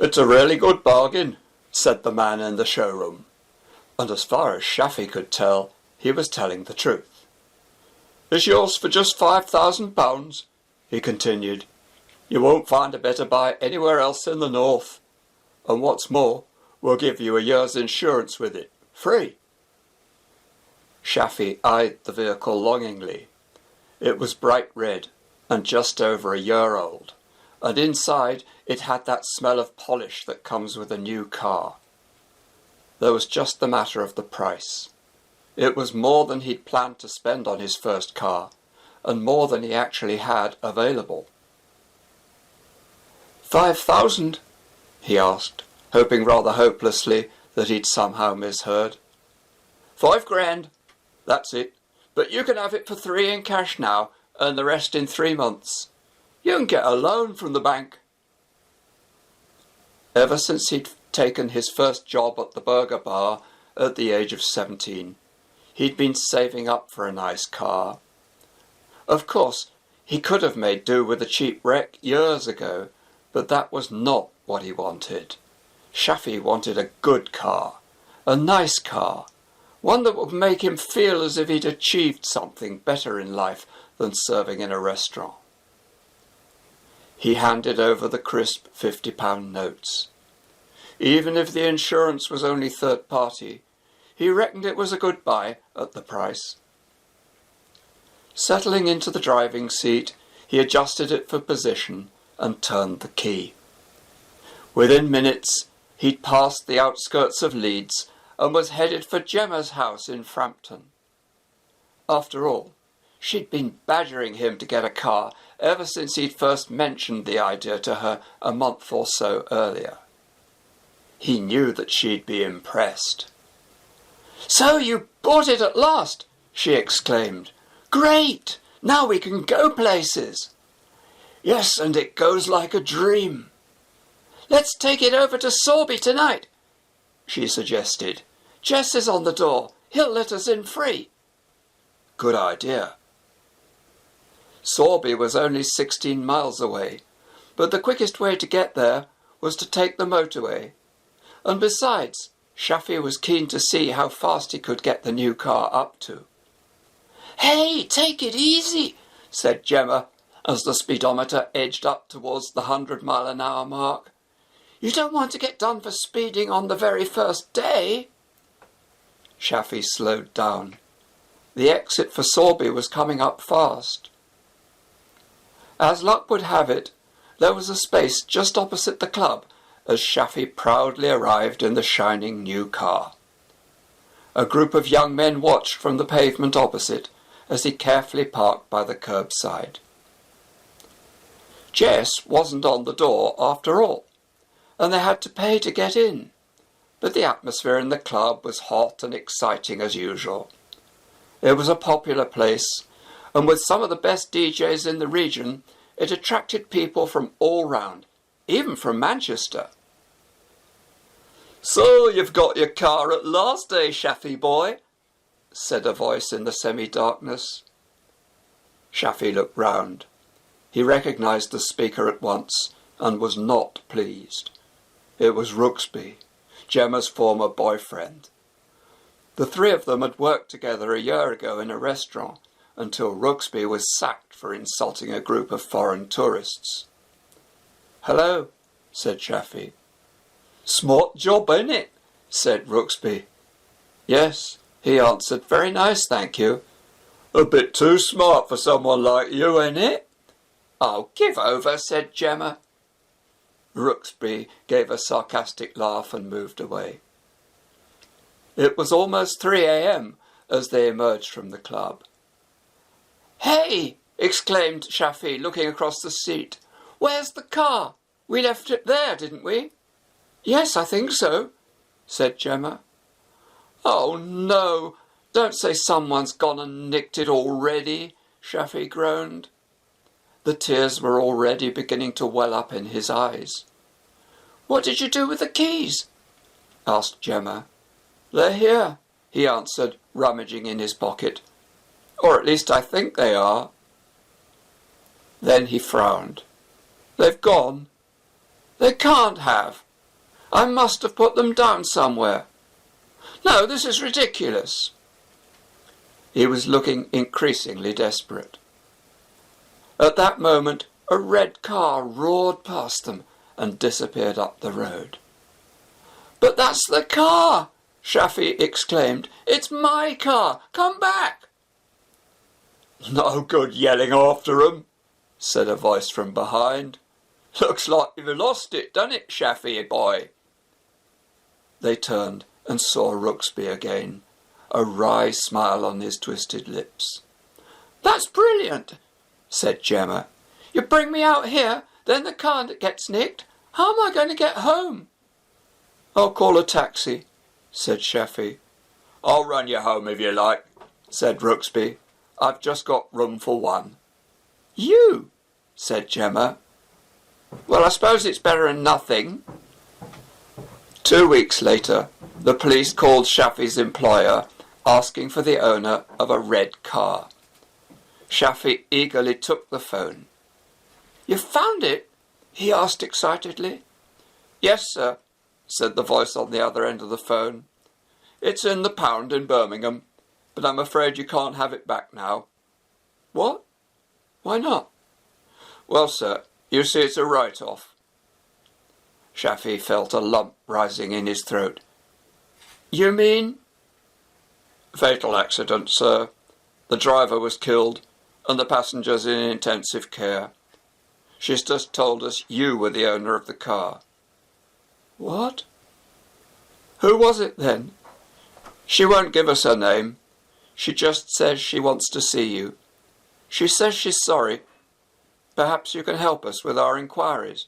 "It's a really good bargain," said the man in the showroom, and as far as Shaffy could tell, he was telling the truth. "It's yours for just £5,000, he continued. "You won't find a better buy anywhere else in the north. And what's more, we'll give you a year's insurance with it, free." Shaffy eyed the vehicle longingly. It was bright red and just over a year old, and inside it had that smell of polish that comes with a new car. There was just the matter of the price. It was more than he'd planned to spend on his first car, and more than he actually had available. 5,000? he asked, hoping rather hopelessly that he'd somehow misheard. 5 grand. That's it. But you can have it for 3 in cash now, and the rest in 3 months. You can get a loan from the bank. Ever since he'd taken his first job at the burger bar at the age of 17, he'd been saving up for a nice car. Of course, he could have made do with a cheap wreck years ago, but that was not what he wanted. Shaffy wanted a good car, a nice car, one that would make him feel as if he'd achieved something better in life than serving in a restaurant. He handed over the crisp £50 notes. Even if the insurance was only third party, he reckoned it was a good buy at the price. Settling into the driving seat, he adjusted it for position and turned the key. Within minutes, he'd passed the outskirts of Leeds and was headed for Gemma's house in Frampton. After all, she'd been badgering him to get a car ever since he'd first mentioned the idea to her a month or so earlier. He knew that she'd be impressed. "So you bought it at last!" she exclaimed. "Great! Now we can go places." "Yes, and it goes like a dream." "Let's take it over to Sorby tonight," she suggested. "Jess is on the door. He'll let us in free." Good idea. Sorby was only 16 miles away, but the quickest way to get there was to take the motorway. And besides, Shaffy was keen to see how fast he could get the new car up to. "Hey, take it easy," said Gemma, as the speedometer edged up towards the 100-mile-an-hour mark. "You don't want to get done for speeding on the very first day." Shaffy slowed down. The exit for Sorby was coming up fast. As luck would have it, there was a space just opposite the club as Shaffy proudly arrived in the shining new car. A group of young men watched from the pavement opposite as he carefully parked by the curbside. Jess wasn't on the door after all, and they had to pay to get in, but the atmosphere in the club was hot and exciting as usual. It was a popular place, and with some of the best DJs in the region, it attracted people from all round, even from Manchester. "So you've got your car at last, eh, Shaffy boy?" said a voice in the semi-darkness. Shaffy looked round. He recognised the speaker at once and was not pleased. It was Rooksby, Gemma's former boyfriend. The 3 of them had worked together a year ago in a restaurant until Rooksby was sacked for insulting a group of foreign tourists. "Hello," said Shaffy. "Smart job, innit?" said Rooksby. "Yes," he answered. "Very nice, thank you." "A bit too smart for someone like you, innit?" "Oh, give over," said Gemma. Rooksby gave a sarcastic laugh and moved away. It was almost 3 a.m. as they emerged from the club. "Hey!" exclaimed Shaffy, looking across the street. "Where's the car? We left it there, didn't we?" "Yes, I think so," said Gemma. "Oh, no, don't say someone's gone and nicked it already," Shaffy groaned. The tears were already beginning to well up in his eyes. "What did you do with the keys?" asked Gemma. "They're here," he answered, rummaging in his pocket. "Or at least I think they are." Then he frowned. "They've gone." "They can't have," I must have put them down somewhere. No, this is ridiculous." He was looking increasingly desperate. At that moment, a red car roared past them and disappeared up the road. "But that's the car!" Shafi exclaimed. "It's my car! Come back!" "No good yelling after 'em," said a voice from behind. "Looks like you've lost it, doesn't it, Shafi boy?" They turned and saw Rooksby again, a wry smile on his twisted lips. "That's brilliant," said Gemma. "You bring me out here, then the car gets nicked. How am I going to get home?" "I'll call a taxi," said Shafi. "I'll run you home if you like," said Rooksby. "I've just got room for one." "You?" said Gemma. "Well, I suppose it's better than nothing." 2 weeks later, the police called Shafi's employer, asking for the owner of a red car. Shafi eagerly took the phone. "You found it?" he asked excitedly. "Yes, sir," said the voice on the other end of the phone. "It's in the Pound in Birmingham, but I'm afraid you can't have it back now." "What? Why not?" "Well, sir, you see it's a write-off." Shafi felt a lump rising in his throat. "You mean?" "Fatal accident, sir. The driver was killed and the passengers in intensive care. She's just told us you were the owner of the car." "What? Who was it then?" "She won't give us her name. She just says she wants to see you. She says she's sorry. Perhaps you can help us with our inquiries."